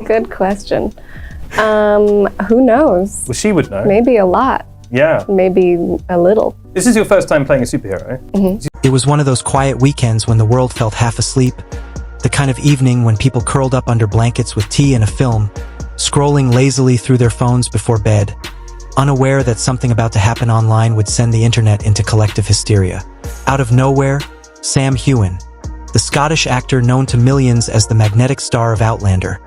Good question. Who knows? Well, she would know. Maybe a lot. Yeah. Maybe a little. This is your first time playing a superhero, right? Mm-hmm. It was one of those quiet weekends when the world felt half asleep, the kind of evening when people curled up under blankets with tea and a film, scrolling lazily through their phones before bed, unaware that something about to happen online would send the internet into collective hysteria. Out of nowhere, Sam Heughan, the Scottish actor known to millions as the magnetic star of Outlander,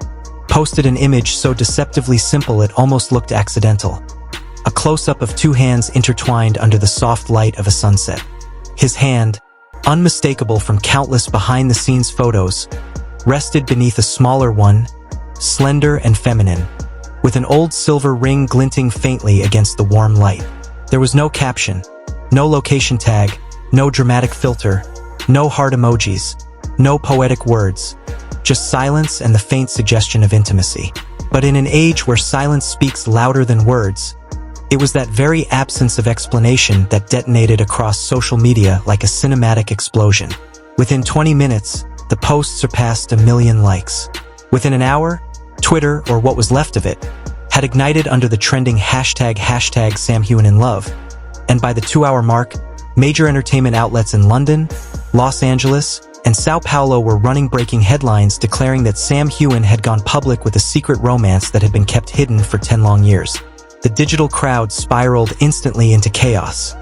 posted an image so deceptively simple it almost looked accidental. A close-up of two hands intertwined under the soft light of a sunset. His hand, unmistakable from countless behind-the-scenes photos, rested beneath a smaller one, slender and feminine, with an old silver ring glinting faintly against the warm light. There was no caption, no location tag, no dramatic filter, no heart emojis, no poetic words, just silence and the faint suggestion of intimacy. But in an age where silence speaks louder than words, it was that very absence of explanation that detonated across social media like a cinematic explosion. Within 20 minutes, the post surpassed 1 million likes. Within an hour, Twitter, or what was left of it, had ignited under the trending hashtag Sam Heughan in love, and by the 2-hour mark, major entertainment outlets in London, Los Angeles, and Sao Paulo were running breaking headlines declaring that Sam Heughan had gone public with a secret romance that had been kept hidden for 10 long years. The digital crowd spiraled instantly into chaos,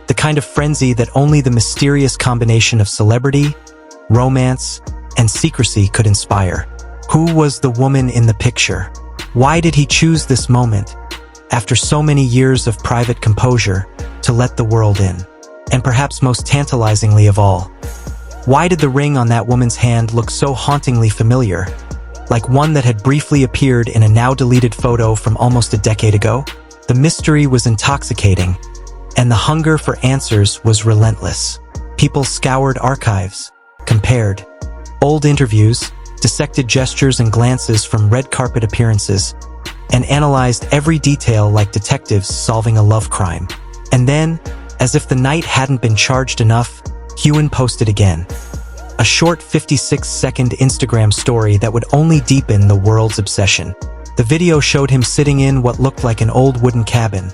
the kind of frenzy that only the mysterious combination of celebrity, romance, and secrecy could inspire. Who was the woman in the picture? Why did he choose this moment, after so many years of private composure, to let the world in? And perhaps most tantalizingly of all, why did the ring on that woman's hand look so hauntingly familiar, like one that had briefly appeared in a now-deleted photo from almost a decade ago? The mystery was intoxicating, and the hunger for answers was relentless. People scoured archives, compared old interviews, dissected gestures and glances from red carpet appearances, and analyzed every detail like detectives solving a love crime. And then, as if the night hadn't been charged enough, Heughan posted again. A short 56-second Instagram story that would only deepen the world's obsession. The video showed him sitting in what looked like an old wooden cabin,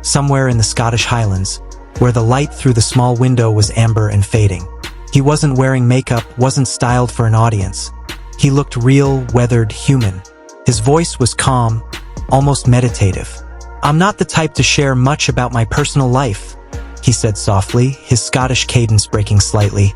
somewhere in the Scottish Highlands, where the light through the small window was amber and fading. He wasn't wearing makeup, wasn't styled for an audience. He looked real, weathered, human. His voice was calm, almost meditative. "I'm not the type to share much about my personal life," he said softly, his Scottish cadence breaking slightly.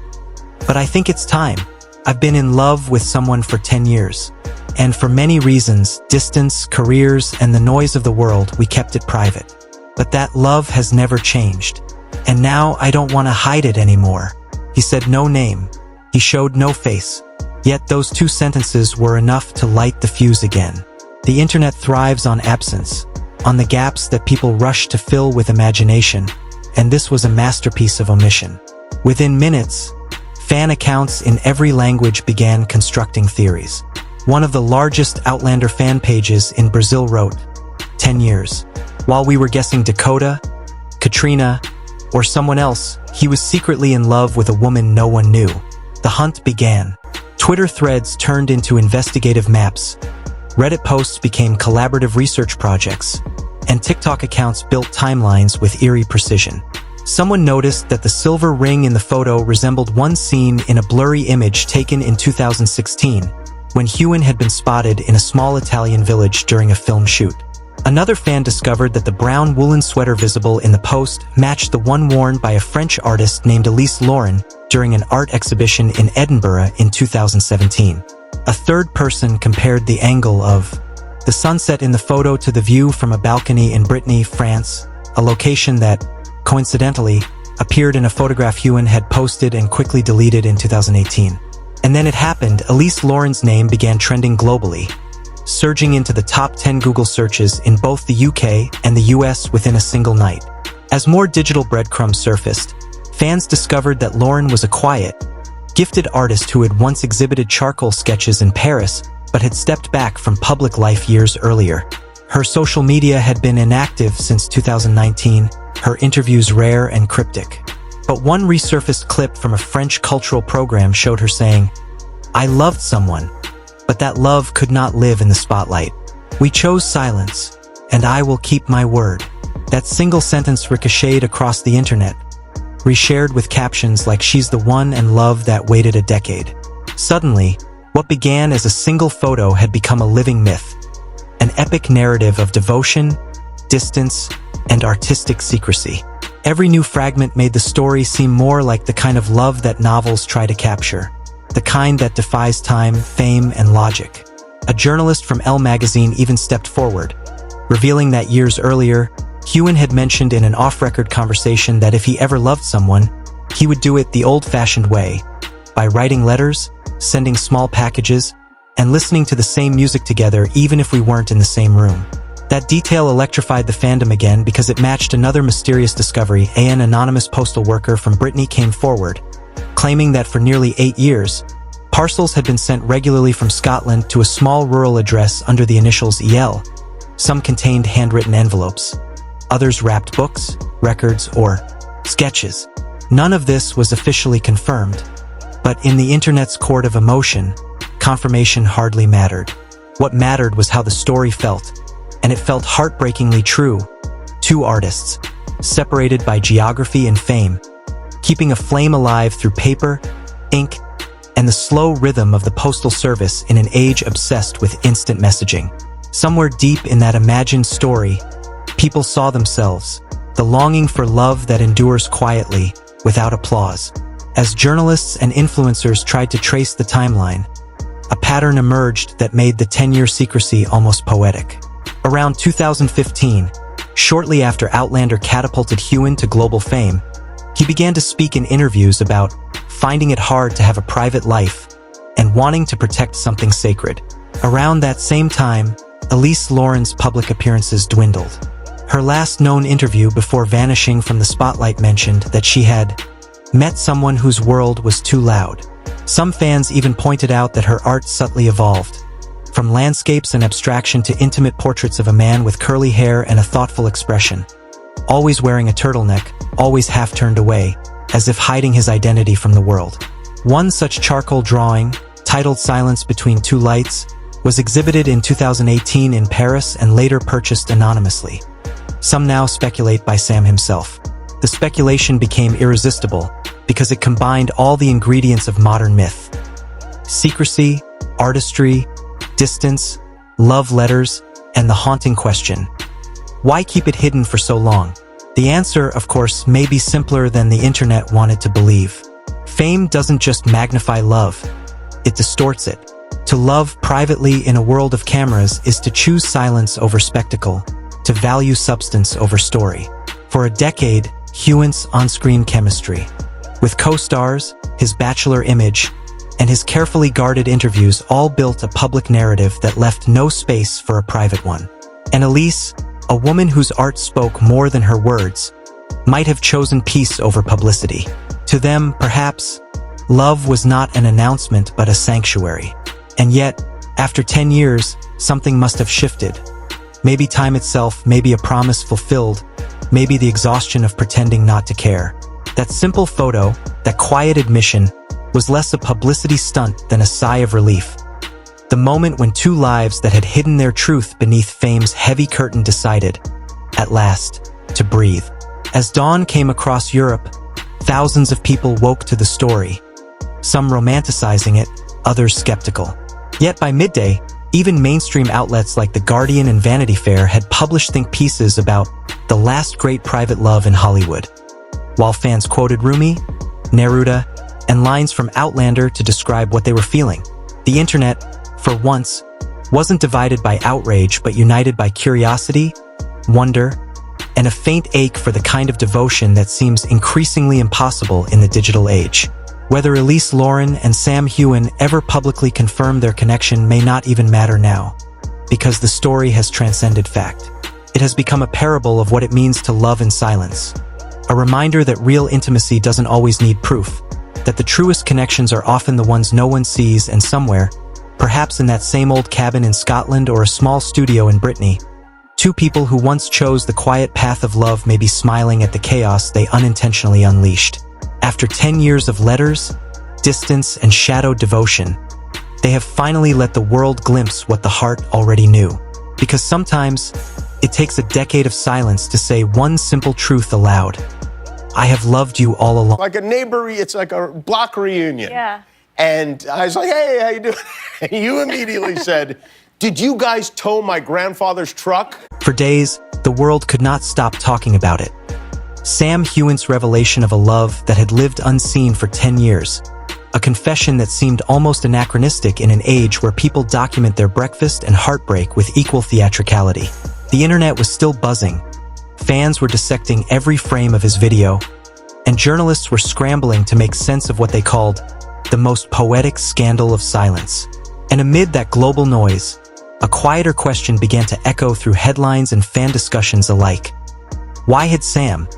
"But I think it's time. I've been in love with someone for 10 years. And for many reasons, distance, careers, and the noise of the world, we kept it private. But that love has never changed. And now I don't want to hide it anymore." He said no name. He showed no face. Yet those 2 sentences were enough to light the fuse again. The internet thrives on absence, on the gaps that people rush to fill with imagination, and this was a masterpiece of omission. Within minutes, fan accounts in every language began constructing theories. One of the largest Outlander fan pages in Brazil wrote, "10 years. While we were guessing Dakota, Katrina, or someone else, he was secretly in love with a woman no one knew." The hunt began. Twitter threads turned into investigative maps, Reddit posts became collaborative research projects, and TikTok accounts built timelines with eerie precision. Someone noticed that the silver ring in the photo resembled one seen in a blurry image taken in 2016, when Heughan had been spotted in a small Italian village during a film shoot. Another fan discovered that the brown woolen sweater visible in the post matched the one worn by a French artist named Elise Lauren during an art exhibition in Edinburgh in 2017. A third person compared the angle of the sunset in the photo to the view from a balcony in Brittany, France, a location that, coincidentally, appeared in a photograph Heughan had posted and quickly deleted in 2018. And then it happened. Elise Lauren's name began trending globally, surging into the top 10 Google searches in both the UK and the US within a single night. As more digital breadcrumbs surfaced, fans discovered that Lauren was a quiet, gifted artist who had once exhibited charcoal sketches in Paris but had stepped back from public life years earlier. Her social media had been inactive since 2019, her interviews rare and cryptic. But one resurfaced clip from a French cultural program showed her saying, "I loved someone, But that love could not live in the spotlight. We chose silence, and I will keep my word. That single sentence ricocheted across the internet, reshared with captions like she's the one and love that waited a decade. Suddenly, what began as a single photo had become a living myth, an epic narrative of devotion, distance, and artistic secrecy. Every new fragment made the story seem more like the kind of love that novels try to capture, the kind that defies time, fame, and logic. A journalist from Elle magazine even stepped forward, revealing that years earlier, Heughan had mentioned in an off-record conversation that if he ever loved someone, he would do it the old-fashioned way, by writing letters, sending small packages, and listening to the same music together even if we weren't in the same room. That detail electrified the fandom again because it matched another mysterious discovery. An anonymous postal worker from Brittany came forward, claiming that for nearly 8 years, parcels had been sent regularly from Scotland to a small rural address under the initials EL. Some contained handwritten envelopes. Others wrapped books, records, or sketches. None of this was officially confirmed, but in the internet's court of emotion, confirmation hardly mattered. What mattered was how the story felt, and it felt heartbreakingly true. Two artists, separated by geography and fame, keeping a flame alive through paper, ink, and the slow rhythm of the postal service in an age obsessed with instant messaging. Somewhere deep in that imagined story, people saw themselves, the longing for love that endures quietly, without applause. As journalists and influencers tried to trace the timeline, a pattern emerged that made the 10-year secrecy almost poetic. Around 2015, shortly after Outlander catapulted Heughan to global fame, he began to speak in interviews about finding it hard to have a private life and wanting to protect something sacred. Around that same time, Elise Lauren's public appearances dwindled. Her last known interview before vanishing from the spotlight mentioned that she had met someone whose world was too loud. Some fans even pointed out that her art subtly evolved, from landscapes and abstraction to intimate portraits of a man with curly hair and a thoughtful expression, always wearing a turtleneck, always half turned away, as if hiding his identity from the world. One such charcoal drawing, titled Silence Between Two Lights, was exhibited in 2018 in Paris and later purchased anonymously. Some now speculate by Sam himself. The speculation became irresistible because it combined all the ingredients of modern myth: secrecy, artistry, distance, love letters, and the haunting question: why keep it hidden for so long? The answer, of course, may be simpler than the internet wanted to believe. Fame doesn't just magnify love, it distorts it. To love privately in a world of cameras is to choose silence over spectacle, to value substance over story. For a decade, Heughan's on-screen chemistry, with co-stars, his bachelor image, and his carefully guarded interviews all built a public narrative that left no space for a private one. And Elise, a woman whose art spoke more than her words, might have chosen peace over publicity. To them, perhaps, love was not an announcement but a sanctuary. And yet, after 10 years, something must have shifted. Maybe time itself, maybe a promise fulfilled, maybe the exhaustion of pretending not to care. That simple photo, that quiet admission, was less a publicity stunt than a sigh of relief. The moment when two lives that had hidden their truth beneath fame's heavy curtain decided, at last, to breathe. As dawn came across Europe, thousands of people woke to the story, some romanticizing it, others skeptical. Yet by midday, even mainstream outlets like The Guardian and Vanity Fair had published think pieces about the last great private love in Hollywood, while fans quoted Rumi, Neruda, and lines from Outlander to describe what they were feeling. The internet, for once, wasn't divided by outrage but united by curiosity, wonder, and a faint ache for the kind of devotion that seems increasingly impossible in the digital age. Whether Elise Lauren and Sam Heughan ever publicly confirmed their connection may not even matter now, because the story has transcended fact. It has become a parable of what it means to love in silence, a reminder that real intimacy doesn't always need proof, that the truest connections are often the ones no one sees, and somewhere, perhaps in that same old cabin in Scotland or a small studio in Brittany, two people who once chose the quiet path of love may be smiling at the chaos they unintentionally unleashed. After 10 years of letters, distance, and shadowed devotion, They have finally let the world glimpse what the heart already knew. Because sometimes, it takes a decade of silence to say one simple truth aloud. I have loved you all along. Like a neighbor, it's like a block reunion. Yeah. And I was like, hey, how you doing? And you immediately said, did you guys tow my grandfather's truck? For days, the world could not stop talking about it. Sam Heughan's revelation of a love that had lived unseen for 10 years. A confession that seemed almost anachronistic in an age where people document their breakfast and heartbreak with equal theatricality. The internet was still buzzing. Fans were dissecting every frame of his video, and journalists were scrambling to make sense of what they called the most poetic scandal of silence. And amid that global noise, a quieter question began to echo through headlines and fan discussions alike. Why had Sam,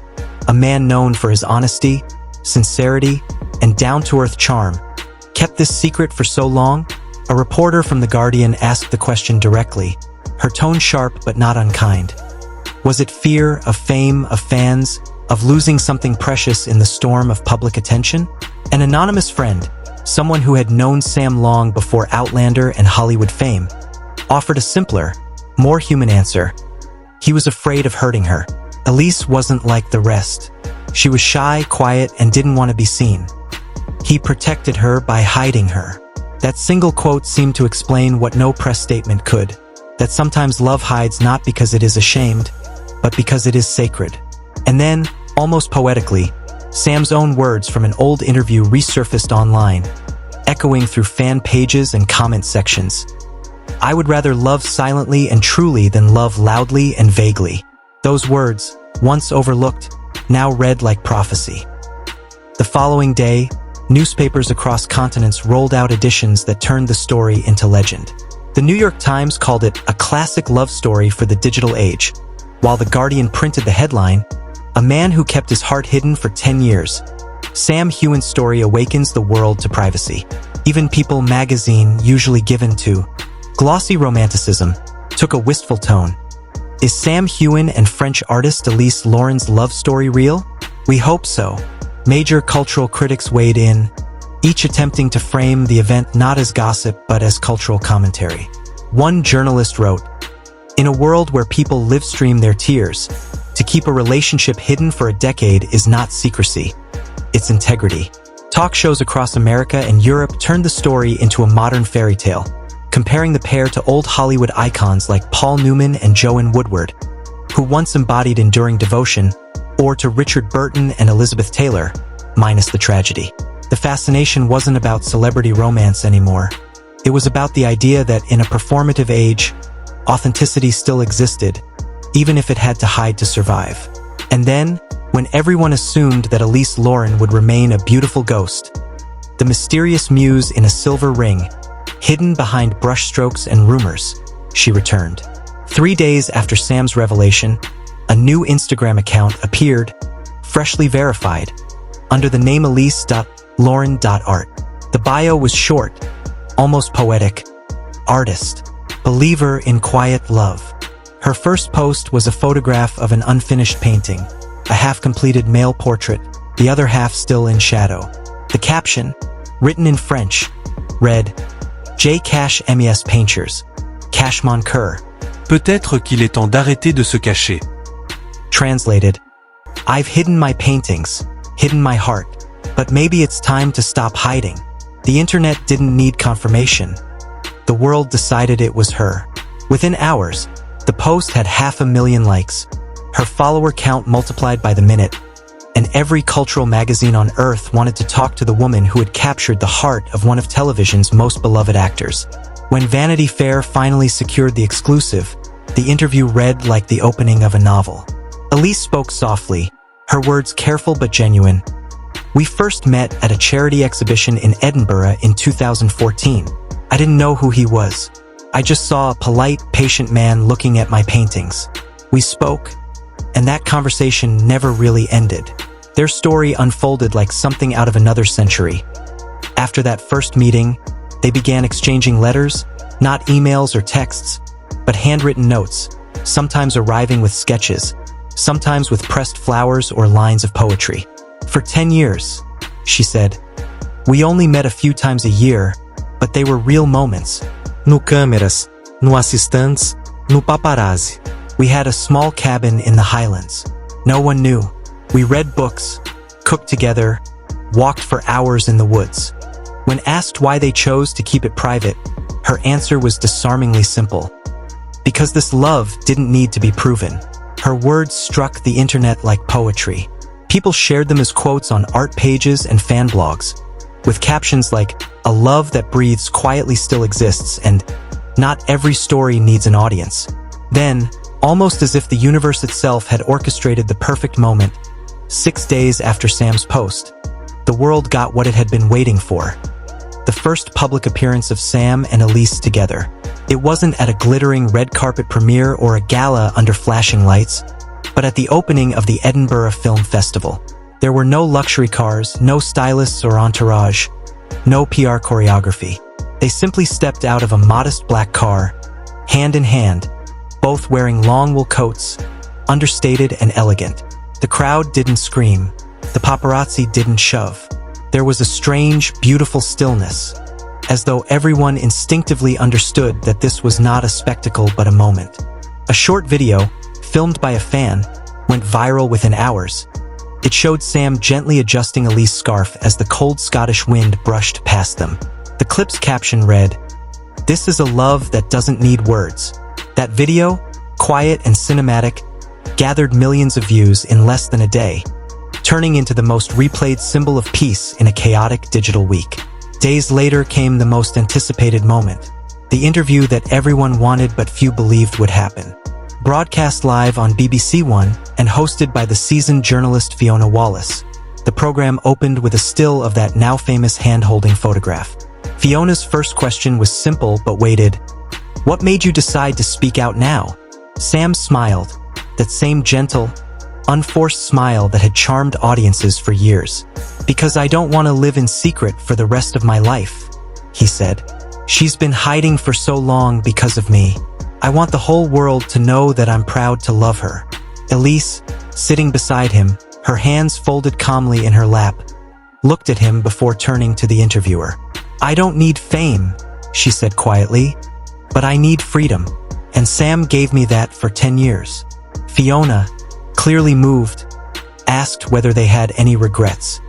a man known for his honesty, sincerity, and down-to-earth charm, kept this secret for so long? A reporter from The Guardian asked the question directly, her tone sharp but not unkind. Was it fear of fame, of fans, of losing something precious in the storm of public attention? An anonymous friend, someone who had known Sam long before Outlander and Hollywood fame, offered a simpler, more human answer. He was afraid of hurting her. Elise wasn't like the rest. She was shy, quiet, and didn't want to be seen. He protected her by hiding her. That single quote seemed to explain what no press statement could, that sometimes love hides not because it is ashamed, but because it is sacred. And then, almost poetically, Sam's own words from an old interview resurfaced online, echoing through fan pages and comment sections. I would rather love silently and truly than love loudly and vaguely. Those words, once overlooked, now read like prophecy. The following day, newspapers across continents rolled out editions that turned the story into legend. The New York Times called it a classic love story for the digital age, while The Guardian printed the headline, "A man who kept his heart hidden for 10 years. Sam Heughan's story awakens the world to privacy." Even People magazine, usually given to glossy romanticism, took a wistful tone. Is Sam Heughan and French artist Elise Lauren's love story real? We hope so. Major cultural critics weighed in, each attempting to frame the event not as gossip but as cultural commentary. One journalist wrote, "In a world where people live stream their tears, to keep a relationship hidden for a decade is not secrecy, it's integrity." Talk shows across America and Europe turned the story into a modern fairy tale, comparing the pair to old Hollywood icons like Paul Newman and Joan Woodward, who once embodied enduring devotion, or to Richard Burton and Elizabeth Taylor, minus the tragedy. The fascination wasn't about celebrity romance anymore. It was about the idea that in a performative age, authenticity still existed, even if it had to hide to survive. And then, when everyone assumed that Elise Lauren would remain a beautiful ghost, the mysterious muse in a silver ring, hidden behind brushstrokes and rumors, she returned. 3 days after Sam's revelation, a new Instagram account appeared, freshly verified, under the name elise.lauren.art. The bio was short, almost poetic. Artist, believer in quiet love. Her first post was a photograph of an unfinished painting, a half-completed male portrait, the other half still in shadow. The caption, written in French, read, J. Cash mes peintures, cache mon cœur. Peut-être qu'il est temps d'arrêter de se cacher. Translated, I've hidden my paintings, hidden my heart, but maybe it's time to stop hiding. The internet didn't need confirmation. The world decided it was her. Within hours, the post had 500,000 likes. Her follower count multiplied by the minute, and every cultural magazine on earth wanted to talk to the woman who had captured the heart of one of television's most beloved actors. When Vanity Fair finally secured the exclusive, the interview read like the opening of a novel. Elise spoke softly, her words careful but genuine. We first met at a charity exhibition in Edinburgh in 2014. I didn't know who he was. I just saw a polite, patient man looking at my paintings. We spoke, and that conversation never really ended. Their story unfolded like something out of another century. After that first meeting, they began exchanging letters, not emails or texts, but handwritten notes, sometimes arriving with sketches, sometimes with pressed flowers or lines of poetry. For 10 years, she said, we only met a few times a year, but they were real moments. No câmeras, no assistants, no paparazzi. We had a small cabin in the highlands. No one knew. We read books, cooked together, walked for hours in the woods. When asked why they chose to keep it private, her answer was disarmingly simple. Because this love didn't need to be proven. Her words struck the internet like poetry. People shared them as quotes on art pages and fan blogs, with captions like, "A love that breathes quietly still exists," and "Not every story needs an audience." Then, almost as if the universe itself had orchestrated the perfect moment, 6 days after Sam's post, the world got what it had been waiting for. The first public appearance of Sam and Elise together. It wasn't at a glittering red carpet premiere or a gala under flashing lights, but at the opening of the Edinburgh Film Festival. There were no luxury cars, no stylists or entourage, no PR choreography. They simply stepped out of a modest black car, hand in hand, both wearing long wool coats, understated and elegant. The crowd didn't scream. The paparazzi didn't shove. There was a strange, beautiful stillness, as though everyone instinctively understood that this was not a spectacle but a moment. A short video, filmed by a fan, went viral within hours. It showed Sam gently adjusting Elise's scarf as the cold Scottish wind brushed past them. The clip's caption read, "This is a love that doesn't need words." That video, quiet and cinematic, gathered millions of views in less than a day, turning into the most replayed symbol of peace in a chaotic digital week. Days later came the most anticipated moment, the interview that everyone wanted but few believed would happen. Broadcast live on BBC One and hosted by the seasoned journalist Fiona Wallace, the program opened with a still of that now famous hand-holding photograph. Fiona's first question was simple but weighted. "What made you decide to speak out now?" Sam smiled, that same gentle, unforced smile that had charmed audiences for years. "Because I don't want to live in secret for the rest of my life," he said. "She's been hiding for so long because of me. I want the whole world to know that I'm proud to love her." Elise, sitting beside him, her hands folded calmly in her lap, looked at him before turning to the interviewer. "I don't need fame," she said quietly, "but I need freedom, and Sam gave me that for 10 years. Fiona, clearly moved, asked whether they had any regrets.